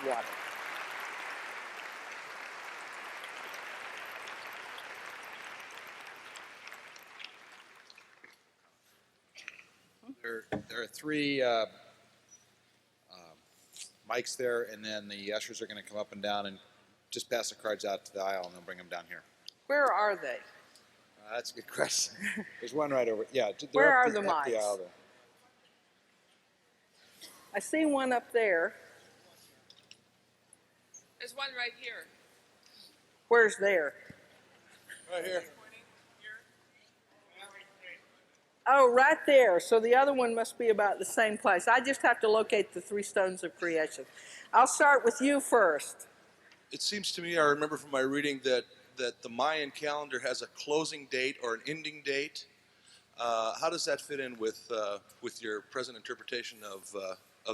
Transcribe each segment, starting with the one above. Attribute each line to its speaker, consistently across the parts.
Speaker 1: water.
Speaker 2: There are three mics there, and then the ushers are going to come up and down and just pass the cards out to the aisle, and they'll bring them down here.
Speaker 1: Where are they?
Speaker 2: That's a good question. There's one right over. Yeah,
Speaker 1: Where
Speaker 2: they're
Speaker 1: are
Speaker 2: up
Speaker 1: the
Speaker 2: up the
Speaker 1: mics?
Speaker 2: aisle there.
Speaker 1: I see one up there.
Speaker 3: There's one right here.
Speaker 1: Where's there?
Speaker 2: Right here.
Speaker 1: Oh, right there. So the other one must be about the same place. I just have to locate the three stones of creation. I'll start with you first.
Speaker 4: It seems to me, I remember from my reading, that the Mayan calendar has a closing date or an ending date. How does that fit in with your present interpretation of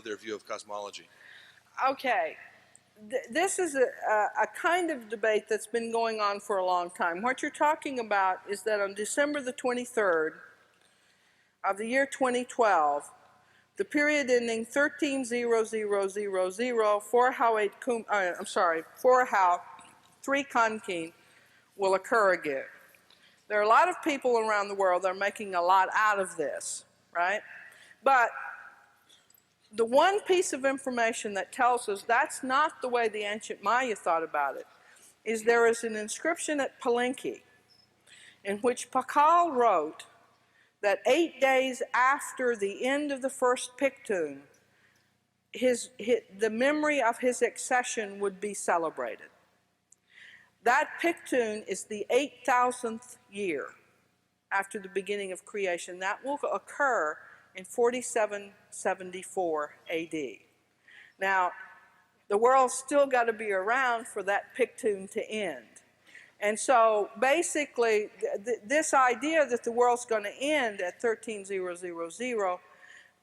Speaker 4: their view of cosmology?
Speaker 1: Okay. This is a kind of debate that's been going on for a long time. What you're talking about is that on December the 23rd of the year 2012, the period ending 130000 for how 3 Kankin will occur again. There are a lot of people around the world that are making a lot out of this, right? But the one piece of information that tells us that's not the way the ancient Maya thought about it is there is an inscription at Palenque in which Pakal wrote that 8 days after the end of the first Pictun, the memory of his accession would be celebrated. That Pictun is the 8,000th year after the beginning of creation. That will occur in 4774 AD. Now, the world's still got to be around for that Pictun to end. And so basically, this idea that the world's going to end at 13000,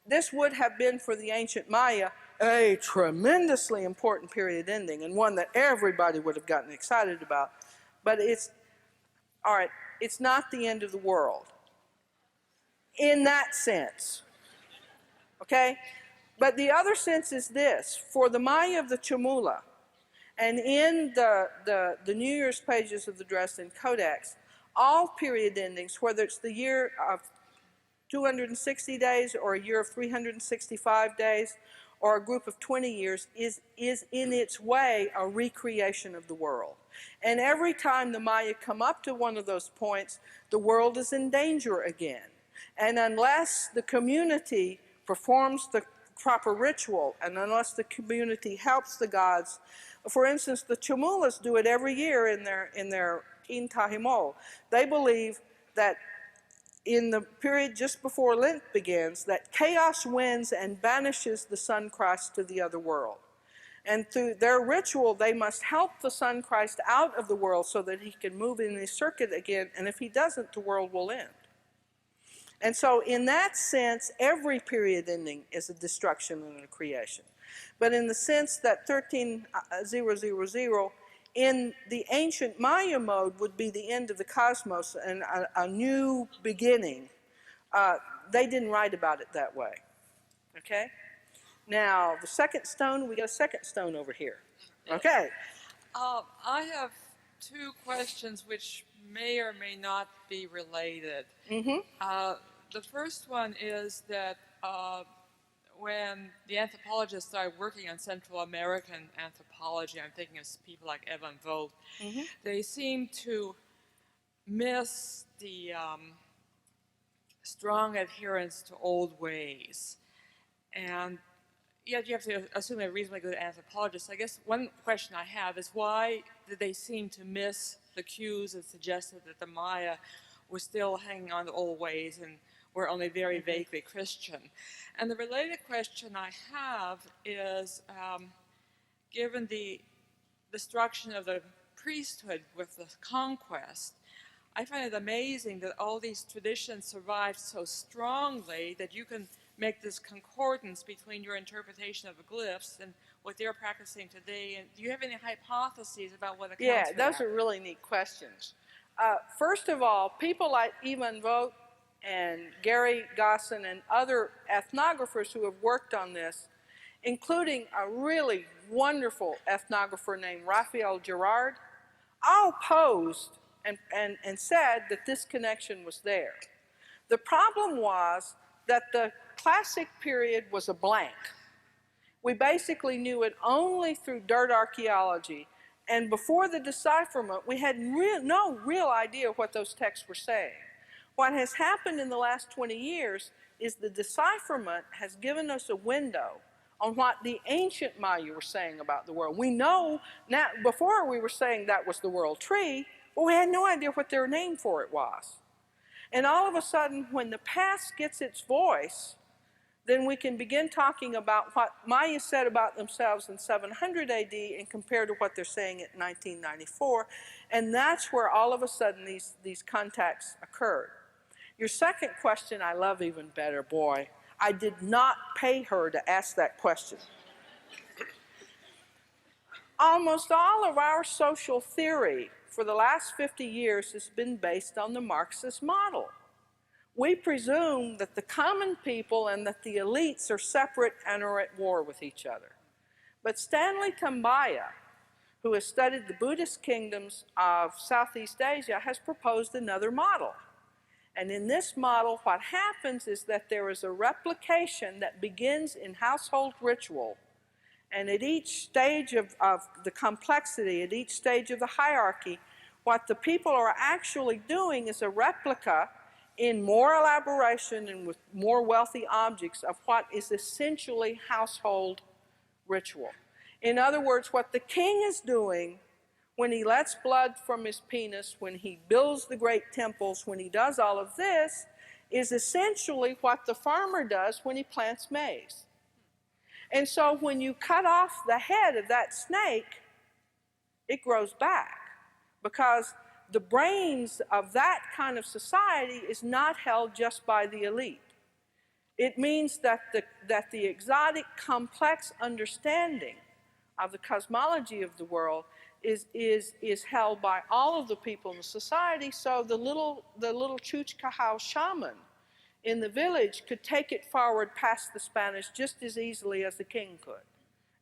Speaker 1: this would have been for the ancient Maya a tremendously important period ending and one that everybody would have gotten excited about. But it's, all right, it's not the end of the world in that sense, okay? But the other sense is this: for the Maya of the Chamula, and in the New Year's pages of the Dresden Codex, all period endings, whether it's the year of 260 days or a year of 365 days or a group of 20 years, is in its way a recreation of the world. And every time the Maya come up to one of those points, the world is in danger again. And unless the community performs the proper ritual, and unless the community helps the gods, for instance, the Chamulas do it every year in their Intahimo. They believe that in the period just before Lent begins, that chaos wins and banishes the Sun Christ to the other world. And through their ritual, they must help the Sun Christ out of the world so that he can move in his circuit again, and if he doesn't, the world will end. And so in that sense, every period ending is a destruction and a creation. But in the sense that 13000 in the ancient Maya mode would be the end of the cosmos and a new beginning, they didn't write about it that way, okay? Now, the second stone, we got a second stone over here, okay?
Speaker 3: I have 2 questions which may or may not be related. The first one is that when the anthropologists started working on Central American anthropology, I'm thinking of people like Evan Vogt, they seem to miss the strong adherence to old ways. And yet you have to assume they're reasonably good anthropologists. I guess one question I have is, why did they seem to miss the cues that suggested that the Maya were still hanging on to old ways and were only very vaguely Christian? And the related question I have is, given the destruction of the priesthood with the conquest, I find it amazing that all these traditions survived so strongly that you can make this concordance between your interpretation of the glyphs and what they're practicing today. And do you have any hypotheses about what accounts for that?
Speaker 1: Yeah, those are really neat questions. First of all, people like Evan Vogt and Gary Gosson and other ethnographers who have worked on this including a really wonderful ethnographer named Raphael Girard, all posed and said that this connection was there. The problem was that the classic period was a blank. We basically knew it only through dirt archaeology, and before the decipherment, we had no real idea what those texts were saying. What has happened in the last 20 years is the decipherment has given us a window on what the ancient Maya were saying about the world. We know now, before we were saying that was the world tree, but we had no idea what their name for it was. And all of a sudden, when the past gets its voice, then we can begin talking about what Maya said about themselves in 700 AD and compare to what they're saying in 1994. And that's where all of a sudden these contacts occurred. Your second question I love even better, boy. I did not pay her to ask that question. Almost all of our social theory for the last 50 years has been based on the Marxist model. We presume that the common people and that the elites are separate and are at war with each other. But Stanley Tambaya, who has studied the Buddhist kingdoms of Southeast Asia, has proposed another model. And in this model, what happens is that there is a replication that begins in household ritual. And at each stage of the complexity, at each stage of the hierarchy, what the people are actually doing is a replica in more elaboration and with more wealthy objects of what is essentially household ritual. In other words, what the king is doing when he lets blood from his penis, when he builds the great temples, when he does all of this, is essentially what the farmer does when he plants maize. And so when you cut off the head of that snake, it grows back, because the brains of that kind of society is not held just by the elite. It means that the exotic, complex understanding of the cosmology of the world is held by all of the people in the society. So the little Chuchkahau shaman in the village could take it forward past the Spanish just as easily as the king could.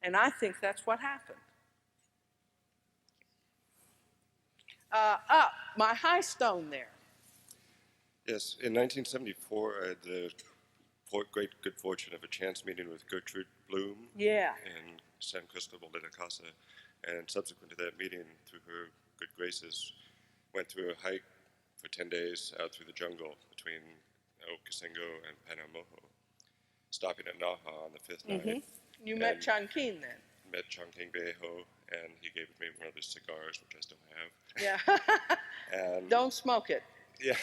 Speaker 1: And I think that's what happened. Up, my high stone there.
Speaker 5: Yes, in 1974, I had the great good fortune of a chance meeting with Gertrude Bloom
Speaker 1: Yeah.
Speaker 5: in San Cristobal de la Casa, and subsequent to that meeting, through her good graces, went through a hike for 10 days out through the jungle between Ocosingo and Panamoho, stopping at Naha on the fifth night.
Speaker 1: You met Chanquin then?
Speaker 5: Met Chongqing Beho, and he gave me one of his cigars, which I still have.
Speaker 1: Yeah.
Speaker 5: And
Speaker 1: Don't smoke it.
Speaker 5: yeah.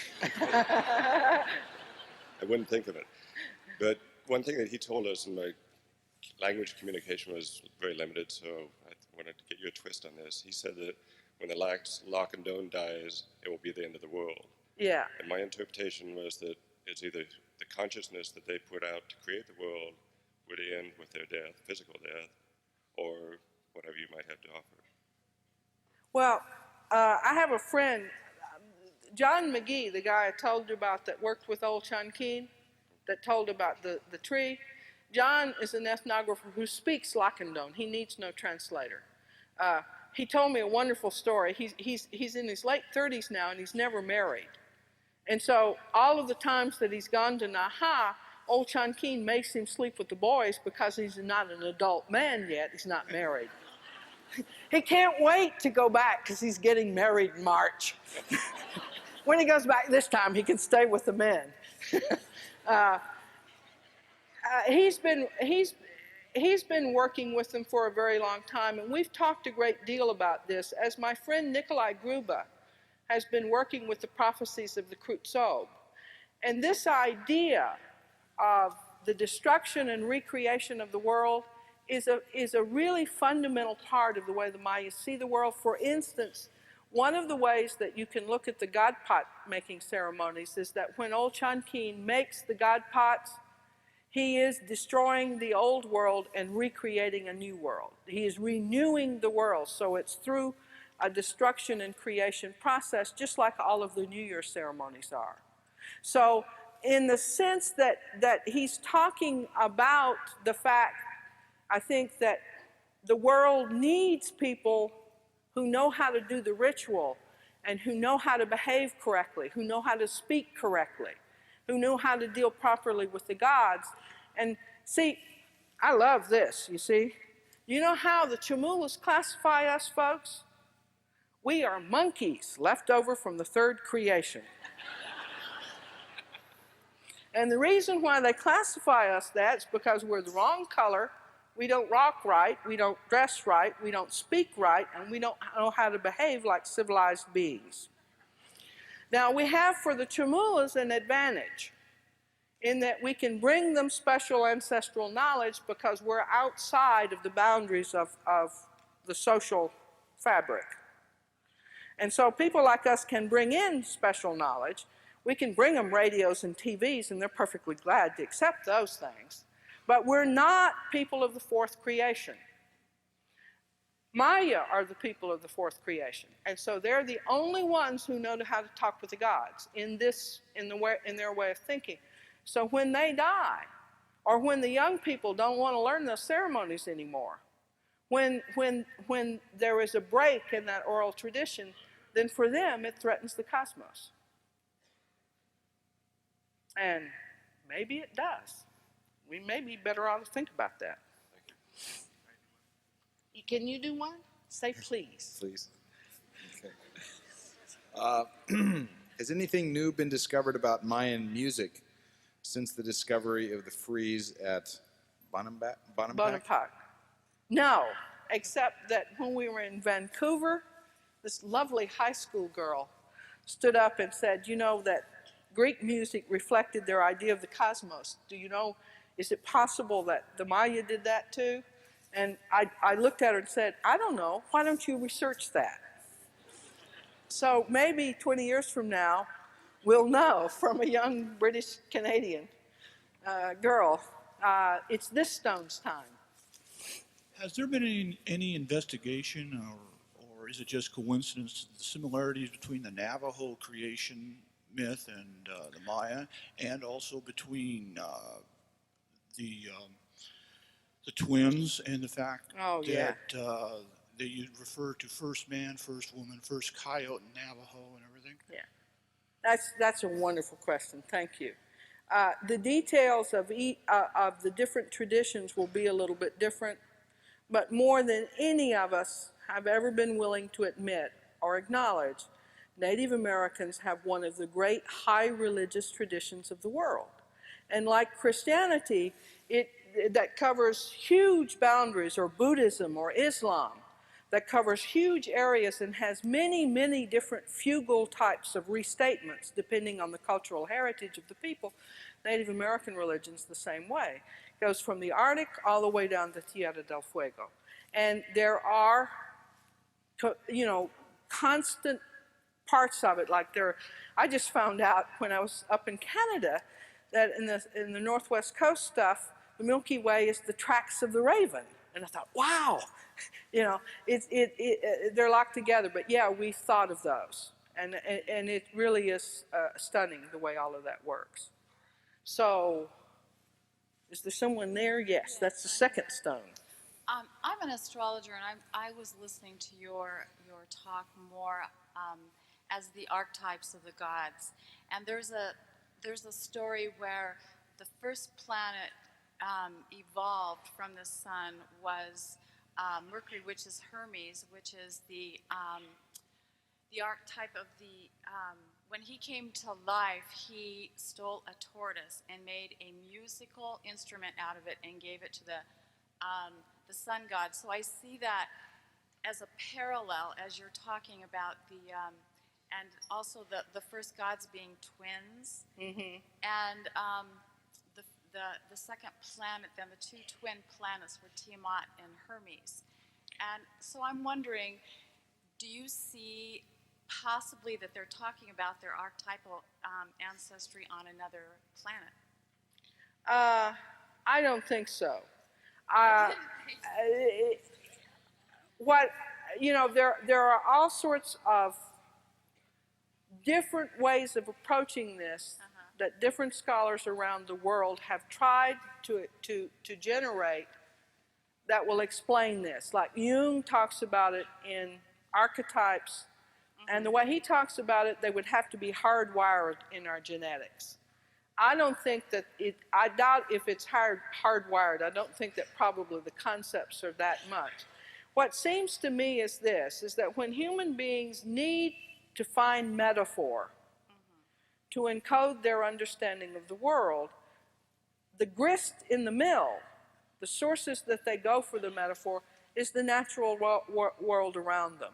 Speaker 5: I wouldn't think of it. But one thing that he told us, and my language communication was very limited, so I wanted to get your twist on this. He said that when the last Lacandone dies, it will be the end of the world.
Speaker 1: Yeah.
Speaker 5: And my interpretation was that it's either the consciousness that they put out to create the world would end with their death, physical death, or whatever you might have to offer.
Speaker 1: Well, I have a friend, John McGee, the guy I told you about that worked with old Chanquin, that told about the tree. John is an ethnographer who speaks Lacandone. He needs no translator. He told me a wonderful story. He's in his late 30s now, and he's never married. And so all of the times that he's gone to Naha, old Chanquin makes him sleep with the boys because he's not an adult man yet. He's not married. He can't wait to go back because he's getting married in March. When he goes back this time, he can stay with the men. He's been working with them for a very long time, and we've talked a great deal about this, as my friend Nikolai Gruba has been working with the prophecies of the Krutzob. And this idea of the destruction and recreation of the world is a really fundamental part of the way the Mayas see the world. For instance, one of the ways that you can look at the god pot making ceremonies is that when old Chanquin makes the god pots, he is destroying the old world and recreating a new world. He is renewing the world, so it's through a destruction and creation process, just like all of the New Year ceremonies are. So in the sense that he's talking about the fact, I think that the world needs people who know how to do the ritual and who know how to behave correctly, who know how to speak correctly, who know how to deal properly with the gods. And see, I love this, you see. You know how the Chamulas classify us, folks? We are monkeys left over from the third creation. And the reason why they classify us that is because we're the wrong color, we don't rock right, we don't dress right, we don't speak right, and we don't know how to behave like civilized beings. Now, we have for the Chamulas an advantage in that we can bring them special ancestral knowledge because we're outside of the boundaries of the social fabric. And so people like us can bring in special knowledge. We can bring them radios and TVs, and they're perfectly glad to accept those things. But we're not people of the fourth creation. Maya are the people of the fourth creation. And so they're the only ones who know how to talk with the gods in their way of thinking. So when they die, or when the young people don't want to learn those ceremonies anymore, when there is a break in that oral tradition, then for them it threatens the cosmos. And maybe it does. We may be better off to think about that. Can you do one? Say please.
Speaker 2: Please. Okay. Has anything new been discovered about Mayan music since the discovery of the frieze at Bonampak?
Speaker 1: No, except that when we were in Vancouver, this lovely high school girl stood up and said, you know, that Greek music reflected their idea of the cosmos. Do you know, is it possible that the Maya did that too? And I looked at her and said, I don't know, why don't you research that? So maybe 20 years from now, we'll know from a young British Canadian girl, it's this stone's time.
Speaker 6: Has there been any investigation, or is it just coincidence, the similarities between the Navajo creation myth and the Maya, and also between the twins and the fact that you refer to first man, first woman, first coyote in Navajo and everything?
Speaker 1: Yeah, that's a wonderful question. Thank you. The details of the different traditions will be a little bit different, but more than any of us have ever been willing to admit or acknowledge, Native Americans have one of the great high religious traditions of the world. And like Christianity, that covers huge boundaries, or Buddhism or Islam, that covers huge areas and has many, many different fugal types of restatements depending on the cultural heritage of the people. Native American religion's the same way. It goes from the Arctic all the way down to Tierra del Fuego. And there are, you know, constant parts of it, like I just found out when I was up in Canada that in the Northwest Coast stuff, the Milky Way is the tracks of the raven. And I thought, wow, you know, they're locked together. But yeah, we thought of those. And it really is stunning the way all of that works. So, is there someone there? Yes, that's the second stone.
Speaker 7: I'm an astrologer, and I was listening to your talk more as the archetypes of the gods. And there's a story where the first planet evolved from the sun was Mercury, which is Hermes, which is the archetype of the. When he came to life, he stole a tortoise and made a musical instrument out of it and gave it to the sun god. So I see that as a parallel as you're talking about and also the first gods being twins, and the second planet, then the two twin planets were Tiamat and Hermes. And so I'm wondering, do you see possibly that they're talking about their archetypal ancestry on another planet?
Speaker 1: I don't think so. There are all sorts of different ways of approaching this that different scholars around the world have tried to generate that will explain this. Like Jung talks about it in archetypes, and the way he talks about it, they would have to be hardwired in our genetics. I don't think that I doubt if it's hardwired. I don't think that probably the concepts are that much. What seems to me is this, is that when human beings need to find metaphor to encode their understanding of the world, the grist in the mill, the sources that they go for the metaphor, is the natural world around them.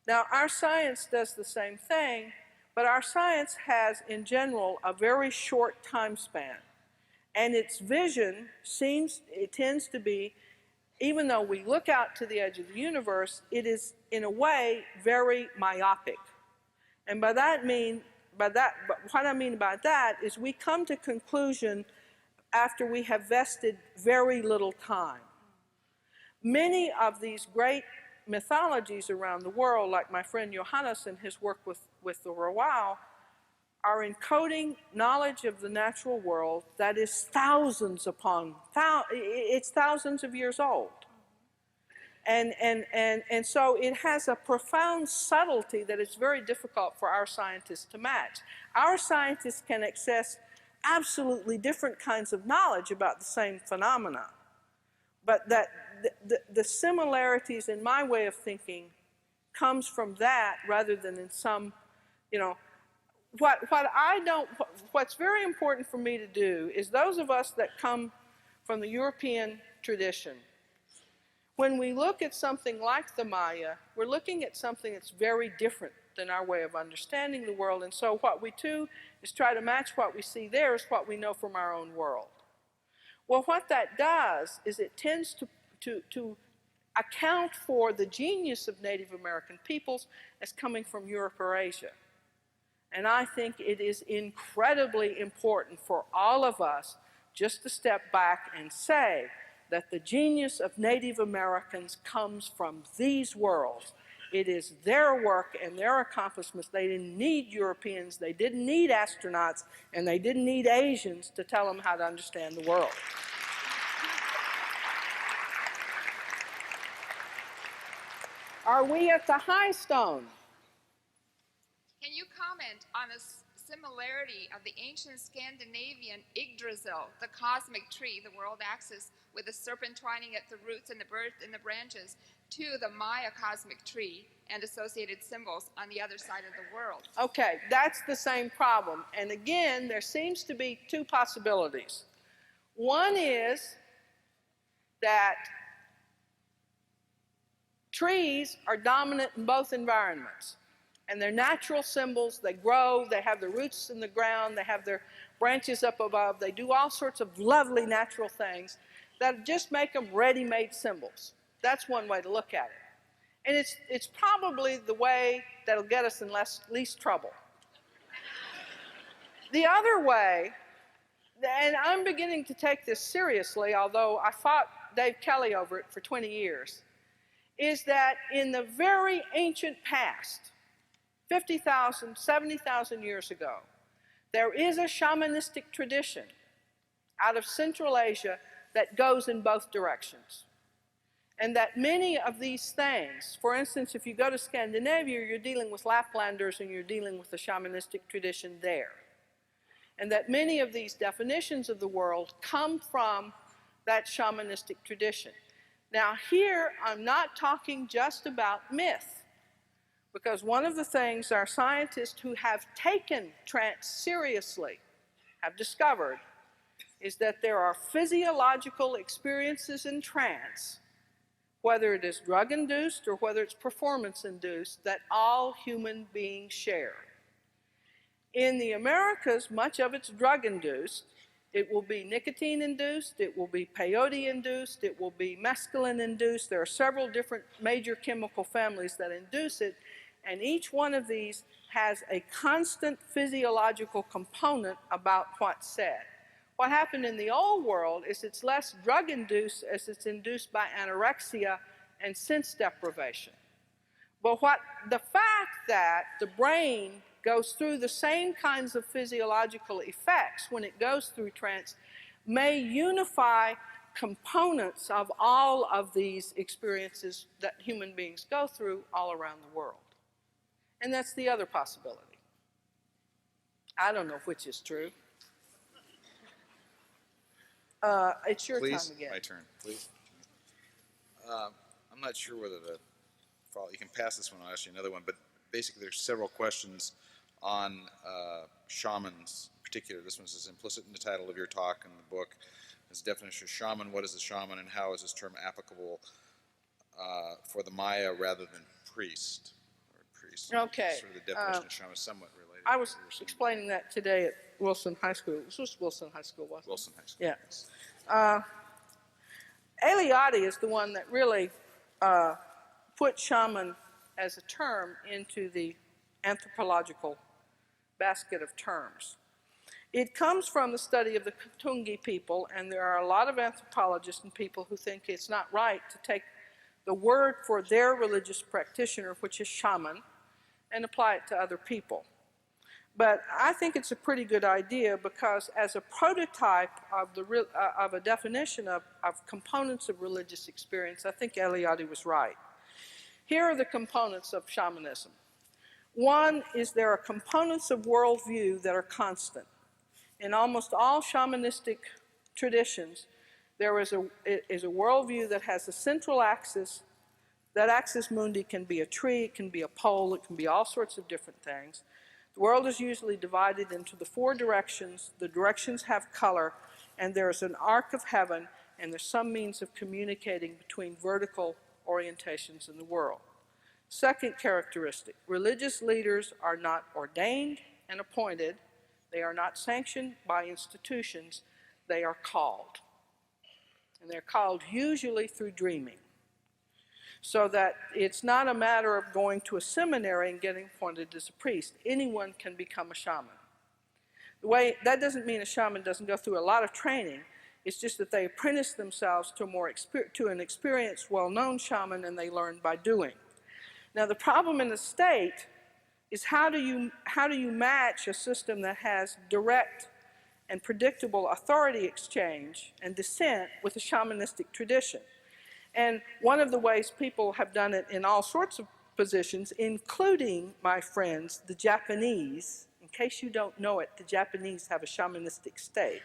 Speaker 1: Now, our science does the same thing, but our science has, in general, a very short time span. And its vision tends to be, even though we look out to the edge of the universe, it is, in a way, very myopic. And what I mean by that is we come to conclusion after we have vested very little time. Many of these great mythologies around the world, like my friend Johannes and his work with the Rowau, are encoding knowledge of the natural world that is thousands of years old. And so it has a profound subtlety that is very difficult for our scientists to match. Our scientists can access absolutely different kinds of knowledge about the same phenomena, but that the similarities in my way of thinking comes from that rather than in some, what's very important for me to do is those of us that come from the European tradition, when we look at something like the Maya, we're looking at something that's very different than our way of understanding the world. And so what we do is try to match what we see there is what we know from our own world. Well, what that does is it tends to account for the genius of Native American peoples as coming from Europe or Asia. And I think it is incredibly important for all of us just to step back and say that the genius of Native Americans comes from these worlds. It is their work and their accomplishments. They didn't need Europeans, they didn't need astronauts, and they didn't need Asians to tell them how to understand the world. Are we at the high stone?
Speaker 8: Can you comment on the similarity of the ancient Scandinavian Yggdrasil, the cosmic tree, the world axis, with the serpent twining at the roots and the birds and the branches, to the Maya cosmic tree and associated symbols on the other side of the world?
Speaker 1: Okay, that's the same problem. And again, there seems to be two possibilities. One is that trees are dominant in both environments. And they're natural symbols. They grow, they have their roots in the ground, they have their branches up above. They do all sorts of lovely natural things that just make them ready-made symbols. That's one way to look at it. And it's probably the way that'll get us in least trouble. The other way, and I'm beginning to take this seriously, although I fought Dave Kelly over it for 20 years, is that in the very ancient past, 50,000, 70,000 years ago, there is a shamanistic tradition out of Central Asia that goes in both directions. And that many of these things, for instance, if you go to Scandinavia, you're dealing with Laplanders and you're dealing with the shamanistic tradition there. And that many of these definitions of the world come from that shamanistic tradition. Now here, I'm not talking just about myth, because one of the things our scientists who have taken trance seriously have discovered is that there are physiological experiences in trance, whether it is drug-induced or whether it's performance-induced, that all human beings share. In the Americas, much of it's drug-induced. It will be nicotine-induced, it will be peyote-induced, it will be mescaline-induced. There are several different major chemical families that induce it, and each one of these has a constant physiological component about what's said. What happened in the old world is it's less drug-induced as it's induced by anorexia and sense deprivation. But the fact that the brain goes through the same kinds of physiological effects when it goes through trance may unify components of all of these experiences that human beings go through all around the world. And that's the other possibility. I don't know which is true. It's your time again.
Speaker 2: My turn, please. I'm not sure whether you can pass this one, I'll ask you another one, but basically there's several questions on shamans in particular. This one is implicit in the title of your talk in the book. This definition of shaman, what is a shaman, and how is this term applicable for the Maya rather than priest?
Speaker 1: Okay.
Speaker 2: Sort of the definition of shaman is somewhat related.
Speaker 1: I was explaining that today at Wilson High School. This was Wilson High School, wasn't it?
Speaker 2: Wilson High School.
Speaker 1: Yeah. Eliade is the one that really put shaman as a term into the anthropological basket of terms. It comes from the study of the Katungi people, and there are a lot of anthropologists and people who think it's not right to take the word for their religious practitioner, which is shaman, and apply it to other people. But I think it's a pretty good idea because as a prototype of a definition of components of religious experience, I think Eliade was right. Here are the components of shamanism. One is there are components of worldview that are constant. In almost all shamanistic traditions, there is a worldview that has a central axis. That axis mundi can be a tree, it can be a pole, it can be all sorts of different things. The world is usually divided into the four directions. The directions have color, and there's an arc of heaven, and there's some means of communicating between vertical orientations in the world. Second characteristic, religious leaders are not ordained and appointed. They are not sanctioned by institutions. They are called. And they're called usually through dreaming. So that it's not a matter of going to a seminary and getting appointed as a priest. Anyone can become a shaman. That doesn't mean a shaman doesn't go through a lot of training. It's just that they apprentice themselves to an experienced, well-known shaman, and they learn by doing. Now, the problem in the state is how do you match a system that has direct and predictable authority exchange and descent with a shamanistic tradition? And one of the ways people have done it in all sorts of positions, including, my friends, the Japanese, in case you don't know it, the Japanese have a shamanistic state,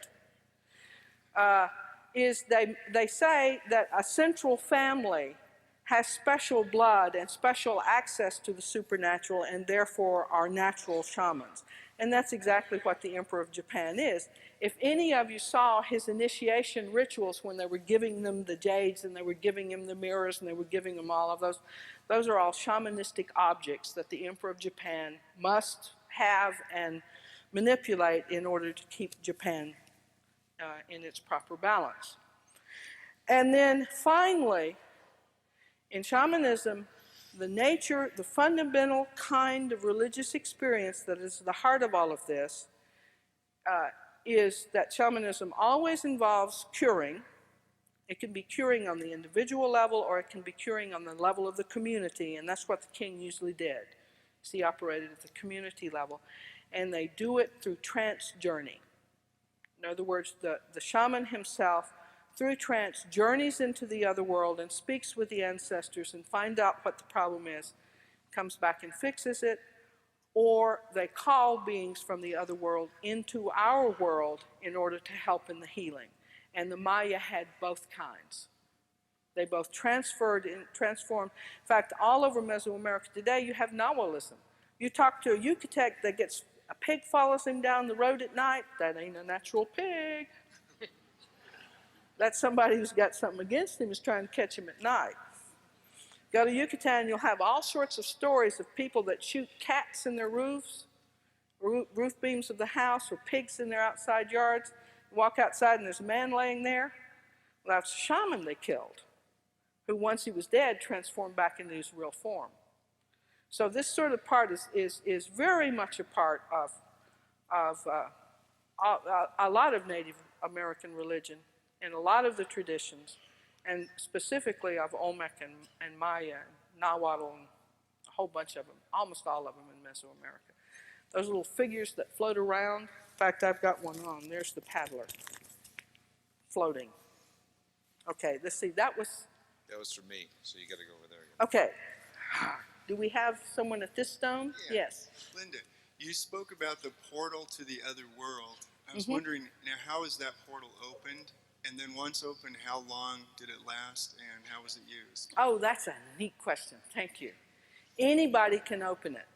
Speaker 1: is they say that a central family has special blood and special access to the supernatural and therefore are natural shamans. And that's exactly what the Emperor of Japan is. If any of you saw his initiation rituals when they were giving them the jades and they were giving him the mirrors and they were giving him all of those are all shamanistic objects that the Emperor of Japan must have and manipulate in order to keep Japan in its proper balance. And then finally, in shamanism, the fundamental kind of religious experience that is the heart of all of this is that shamanism always involves curing. It can be curing on the individual level, or it can be curing on the level of the community, and that's what the king usually did. He operated at the community level, and they do it through trance journey. In other words, the shaman himself, through trance, journeys into the other world and speaks with the ancestors and finds out what the problem is, comes back and fixes it, or they call beings from the other world into our world in order to help in the healing. And the Maya had both kinds. They both transformed. In fact, all over Mesoamerica today, you have Nahualism. You talk to a Yucatec that gets a pig follows him down the road at night. That ain't a natural pig. That's somebody who's got something against him, is trying to catch him at night. Go to Yucatan, you'll have all sorts of stories of people that shoot cats in their roofs, roof beams of the house, or pigs in their outside yards. You walk outside and there's a man laying there. Well, that's a shaman they killed, who once he was dead transformed back into his real form. So this sort of part is very much a part of a lot of Native American religion and a lot of the traditions, and specifically of Olmec and Maya and Nahuatl and a whole bunch of them, almost all of them in Mesoamerica. Those little figures that float around, in fact, I've got one on. There's the paddler floating. Okay, let's see, that was,
Speaker 2: for me, so you got to go over there.
Speaker 1: okay. Do we have someone at this stone?
Speaker 9: Yeah.
Speaker 1: Yes.
Speaker 9: Linda, you spoke about the portal to the other world. I was wondering, now how is that portal opened? And then once opened, how long did it last and how was it used?
Speaker 1: Oh, that's a neat question. Thank you. Anybody can open it.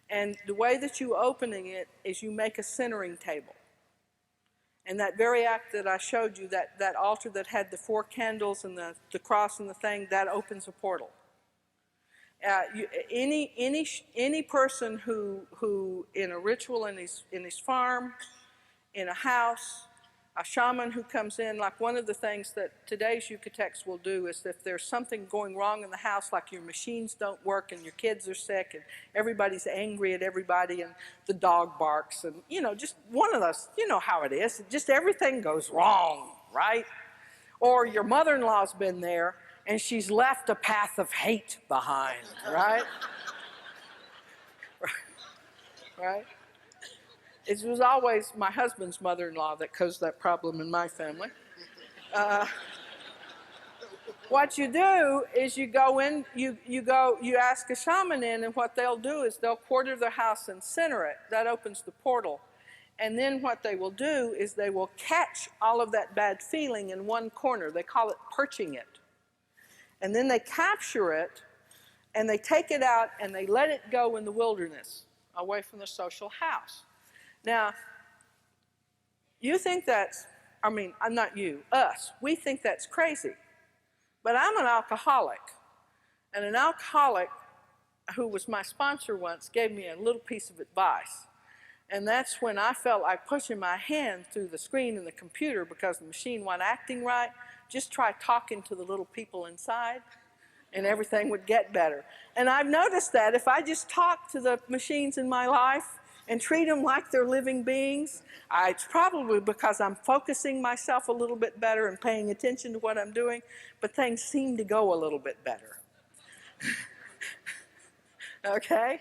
Speaker 1: And the way that you opening it is you make a centering table. And that very act that I showed you, that altar that had the 4 candles and the cross and the thing, that opens a portal. Any person who in a ritual in his farm, in a house, a shaman who comes in, like one of the things that today's Yucatec's will do is if there's something going wrong in the house, like your machines don't work and your kids are sick and everybody's angry at everybody and the dog barks and, you know, just one of those, you know how it is, just everything goes wrong, right? Or your mother-in-law's been there and she's left a path of hate behind, right? Right? It was always my husband's mother-in-law that caused that problem in my family. What you do is you go in, you ask a shaman in, and what they'll do is they'll quarter their house and center it. That opens the portal. And then what they will do is they will catch all of that bad feeling in one corner. They call it perching it. And then they capture it, and they take it out, and they let it go in the wilderness, away from the social house. Now, you think that's, I mean, not you, us, we think that's crazy. But I'm an alcoholic. And an alcoholic who was my sponsor once gave me a little piece of advice. And that's when I felt like pushing my hand through the screen in the computer because the machine wasn't acting right. Just try talking to the little people inside and everything would get better. And I've noticed that if I just talk to the machines in my life and treat them like they're living beings, it's probably because I'm focusing myself a little bit better and paying attention to what I'm doing, but things seem to go a little bit better. Okay?